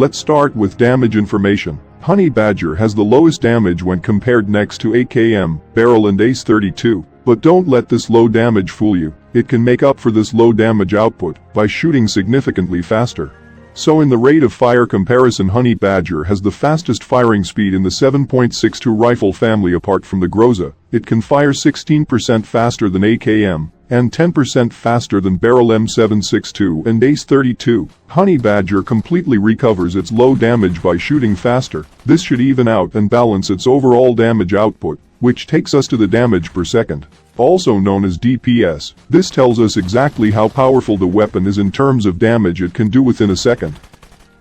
Let's start with damage information. Honey Badger has the lowest damage when compared next to AKM, Barrel and Ace 32. But don't let this low damage fool you. It can make up for this low damage output by shooting significantly faster. So in the rate of fire comparison, Honey Badger has the fastest firing speed in the 7.62 rifle family apart from the Groza. It can fire 16% faster than AKM and 10% faster than Barrel M762 and Ace 32. Honey Badger completely recovers its low damage by shooting faster. This should even out and balance its overall damage output, which takes us to the damage per second, also known as DPS. This tells us exactly how powerful the weapon is in terms of damage it can do within a second.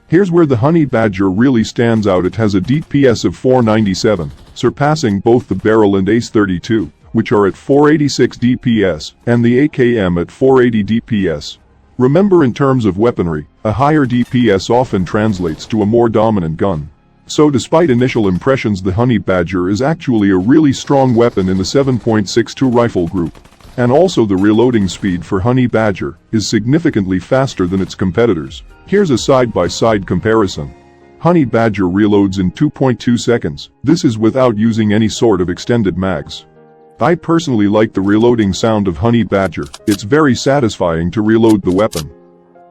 Here's where the Honey Badger really stands out. It has a DPS of 497, surpassing both the Barrel and Ace 32, which are at 486 DPS, and the AKM at 480 DPS. Remember, in terms of weaponry, a higher DPS often translates to a more dominant gun. So despite initial impressions, the Honey Badger is actually a really strong weapon in the 7.62 rifle group. And also the reloading speed for Honey Badger is significantly faster than its competitors. Here's a side-by-side comparison. Honey Badger reloads in 2.2 seconds. This is without using any sort of extended mags. I personally like the reloading sound of Honey Badger. It's very satisfying to reload the weapon.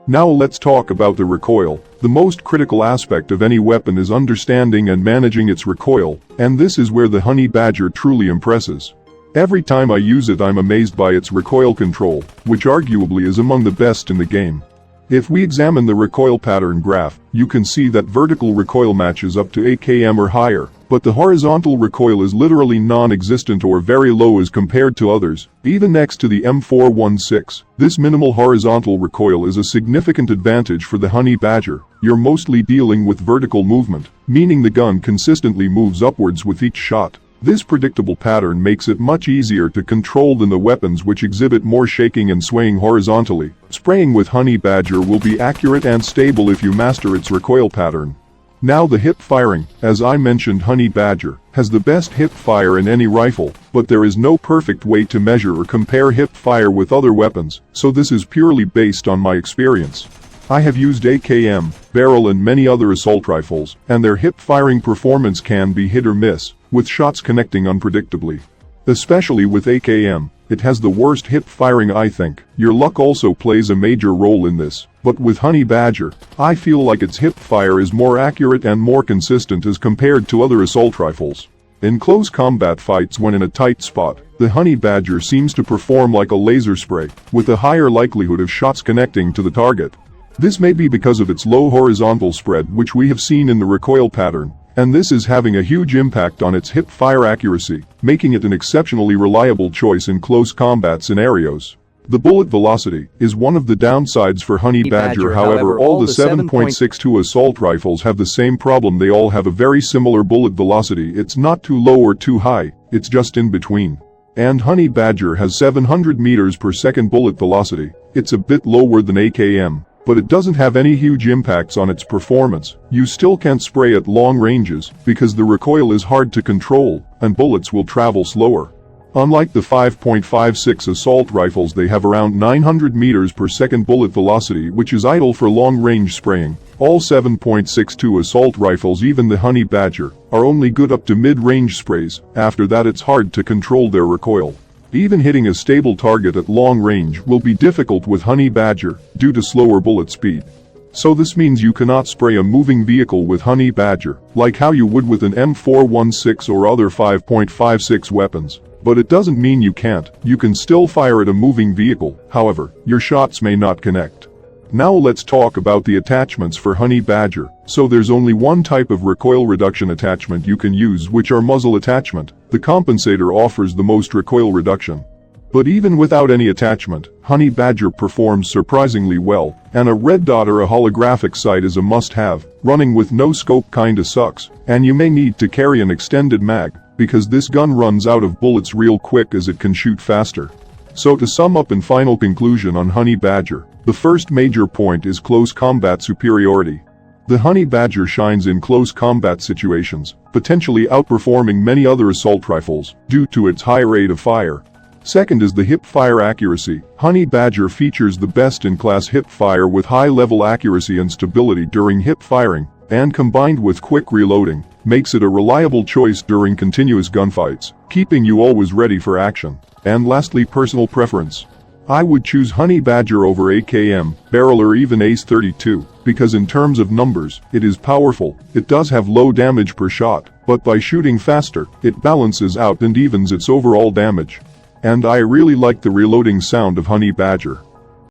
Now let's talk about the recoil. The most critical aspect of any weapon is understanding and managing its recoil, and this is where the Honey Badger truly impresses. Every time I use it, I'm amazed by its recoil control, which arguably is among the best in the game. If we examine the recoil pattern graph, you can see that vertical recoil matches up to AKM or higher, but the horizontal recoil is literally non-existent or very low as compared to others, even next to the M416. This minimal horizontal recoil is a significant advantage for the Honey Badger. You're mostly dealing with vertical movement, meaning the gun consistently moves upwards with each shot. This predictable pattern makes it much easier to control than the weapons which exhibit more shaking and swaying horizontally. Spraying with Honey Badger will be accurate and stable if you master its recoil pattern. Now the hip firing. As I mentioned, Honey Badger has the best hip fire in any rifle, but there is no perfect way to measure or compare hip fire with other weapons, so this is purely based on my experience. I have used AKM, Barrel and many other assault rifles, and their hip firing performance can be hit or miss, with shots connecting unpredictably. Especially with AKM, it has the worst hip firing, I think. Your luck also plays a major role in this, but with Honey Badger, I feel like its hip fire is more accurate and more consistent as compared to other assault rifles. In close combat fights, when in a tight spot, the Honey Badger seems to perform like a laser spray, with a higher likelihood of shots connecting to the target. This may be because of its low horizontal spread, which we have seen in the recoil pattern, and this is having a huge impact on its hip fire accuracy, making it an exceptionally reliable choice in close combat scenarios. The bullet velocity is one of the downsides for Honey Badger. However, all the 7.62 assault rifles have the same problem. They all have a very similar bullet velocity. It's not too low or too high, it's just in between. And Honey Badger has 700 meters per second bullet velocity. It's a bit lower than AKM, but it doesn't have any huge impacts on its performance. You still can't spray at long ranges because the recoil is hard to control and bullets will travel slower. Unlike the 5.56 assault rifles, they have around 900 meters per second bullet velocity, which is ideal for long-range spraying. All 7.62 assault rifles, even the Honey Badger, are only good up to mid-range sprays. After that, it's hard to control their recoil. Even hitting a stable target at long range will be difficult with Honey Badger due to slower bullet speed. So this means you cannot spray a moving vehicle with Honey Badger like how you would with an M416 or other 5.56 weapons. But it doesn't mean you can't. You can still fire at a moving vehicle, however, your shots may not connect. Now let's talk about the attachments for Honey Badger. So there's only one type of recoil reduction attachment you can use, which are muzzle attachment. The compensator offers the most recoil reduction. But even without any attachment, Honey Badger performs surprisingly well, and a red dot or a holographic sight is a must-have. Running with no scope kinda sucks, and you may need to carry an extended mag, because this gun runs out of bullets real quick as it can shoot faster. So to sum up in final conclusion on Honey Badger, the first major point is close combat superiority. The Honey Badger shines in close combat situations, potentially outperforming many other assault rifles due to its high rate of fire. Second is the hip fire accuracy. Honey Badger features the best-in-class hip fire with high-level accuracy and stability during hip firing. and combined with quick reloading, makes it a reliable choice during continuous gunfights, keeping you always ready for action. And lastly, personal preference. I would choose Honey Badger over AKM, Barrel or even Ace 32, because in terms of numbers, it is powerful. It does have low damage per shot, but by shooting faster, it balances out and evens its overall damage. And I really like the reloading sound of Honey Badger.